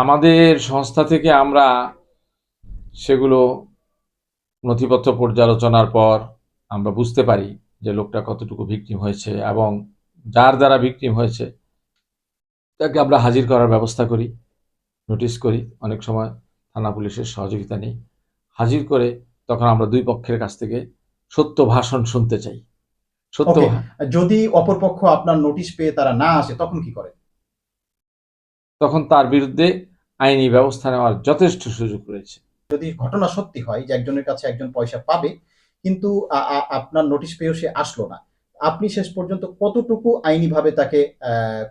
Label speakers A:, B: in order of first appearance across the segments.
A: আমাদের সংস্থা থেকে আমরা সেগুলো নথিপত্র পর্যালোচনার পর আমরা বুঝতে পারি যে লোকটা কতটুকু ভিকটিম হয়েছে, এবং যার দ্বারা ভিকটিম হয়েছে তাকে আমরা হাজির করার ব্যবস্থা করি, নোটিশ করি, অনেক সময় থানা পুলিশের সহযোগিতা নিই। হাজির করে তখন আমরা দুই পক্ষের কাছ থেকে সত্য ভাষণ শুনতে চাই। সত্য
B: ওকে, যদি অপরপক্ষ আপনার নোটিশ পেয়ে তারা না আসে তখন কি করে?
A: তখন তার বিরুদ্ধে আইনি ব্যবস্থা নেওয়ার যথেষ্ট সুযোগ রয়েছে।
B: যদি ঘটনা সত্যি হয় যে একজনের কাছে একজন পয়সা পাবে, কিন্তু আপনার নোটিশ পেয়েও সে আসলো না, আপনি শেষ পর্যন্ত কতটুকু আইনিভাবে তাকে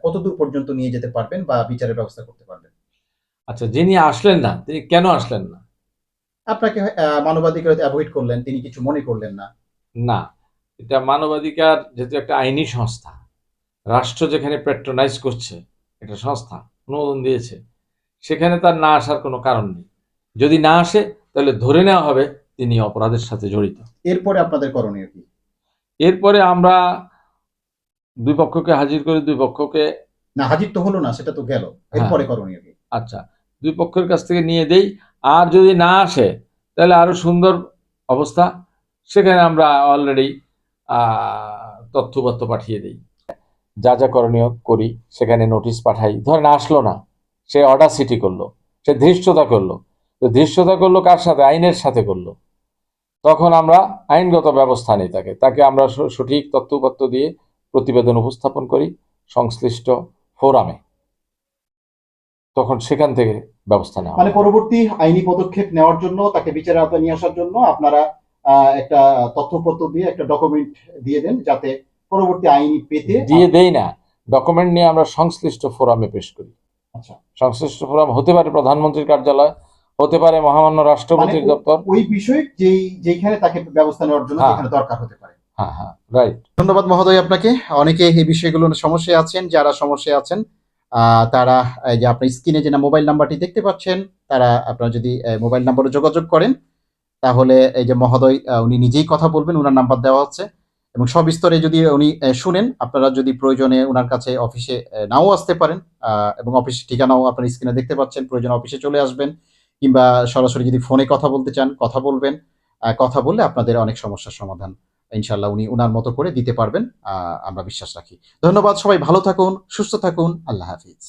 B: কতদূর পর্যন্ত নিয়ে যেতে পারবেন বা বিচারের ব্যবস্থা করতে পারবেন?
A: আচ্ছা, যিনি আসলেন না তিনি কেন আসলেন না?
B: আপনাকে মানবাধিকার অ্যাভয়েড করলেন, তিনি কিছু মনে করলেন না।
A: না, এটা মানবাধিকার যেহেতু একটা আইনি সংস্থা, রাষ্ট্র যেখানে প্যাট্রোনাইজ করছে, একটা সংস্থা অনুমোদন দিয়েছে, সেখানে তার না আসার কোনো কারণ নেই। যদি না আসে তাহলে ধরে নেওয়া হবে তিনি অপরাধের সাথে জড়িত।
B: এরপরে আপনাদের করণীয় কি?
A: এরপরে আমরা দুই পক্ষকে হাজির করে দুই পক্ষকে,
B: না, হাজির তো হলো না, সেটা তো গেল।
A: হ্যাঁ,
B: এরপরে করণীয় কি?
A: আচ্ছা, দুই পক্ষের কাছ থেকে নিয়ে দেই। আর যদি না আসে তাহলে আরো সুন্দর অবস্থা, সেখানে আমরা অলরেডি তথ্যপত্র পাঠিয়ে দিই, যা যা করণীয় করি, সেখানে নোটিশ পাঠাই। ধরেন আসলো না, সে অডাসিটি করলো, সে ধৃষ্টতা করলো, তো ধৃষ্টতা করলো কার সাথে? আইনের সাথে করলো। তখন আমরা আইনগত ব্যবস্থা নিই, তাকে আমরা সঠিক তথ্যপত্র দিয়ে প্রতিবেদন উপস্থাপন করি সংশ্লিষ্ট ফোরামে, তখন সেখান থেকে ব্যবস্থা নেওয়া
B: মানে
A: হয়।
B: পরবর্তী আইনি পদক্ষেপ নেওয়ার জন্য, তাকে বিচারের আওতায় নিয়ে আসার জন্য আপনারা একটা তথ্যপত্র দিয়ে একটা ডকুমেন্ট দিয়ে দেন, যাতে পরবর্তী আইনি পেতে
A: দিয়ে দেই না, ডকুমেন্ট নিয়ে আমরা সংশ্লিষ্ট ফোরামে পেশ করি।
B: আচ্ছা,
A: সংশ্লিষ্ট ফোরাম হতে পারে প্রধানমন্ত্রীর কার্যালয়, হতে পারে মহামান্য
B: মানে
A: রাষ্ট্রপতির দপ্তর।
B: ওই বিষয়ে যেখানে তাকে ব্যবস্থা নেওয়ার জন্য
A: হ্যাঁ,
B: যেখানে দরকার হতে পারে।
A: হ্যাঁ, হ্যাঁ, রাইট।
B: ধন্যবাদ মহোদয় আপনাকে। অনেকে এই বিষয়গুলো সমস্যায় আছেন, যারা সমস্যায় আছেন তারা এই যে আপনার স্ক্রিনে যে মোবাইল নাম্বারটি দেখতে পাচ্ছেন, তারা আপনারা যদি মোবাইল নাম্বারে যোগাযোগ করেন, তাহলে এই যে মহোদয় উনি নিজেই কথা বলবেন, উনার নাম্বার দেওয়া হচ্ছে, এবং সবিস্তরে যদি উনি শুনেন, আপনারা যদি প্রয়োজনে উনার কাছে অফিসে নাও আসতে পারেন, এবং অফিসের ঠিকানাও আপনার স্ক্রিনে দেখতে পাচ্ছেন, প্রয়োজনে অফিসে চলে আসবেন, কিংবা সরাসরি যদি ফোনে কথা বলতে চান কথা বলবেন। কথা বললে আপনাদের অনেক সমস্যার সমাধান ইনশাল্লাহ উনি উনার মতো করে দিতে পারবেন, আমরা বিশ্বাস রাখি। ধন্যবাদ, সবাই ভালো থাকুন, সুস্থ থাকুন, আল্লাহ হাফিজ।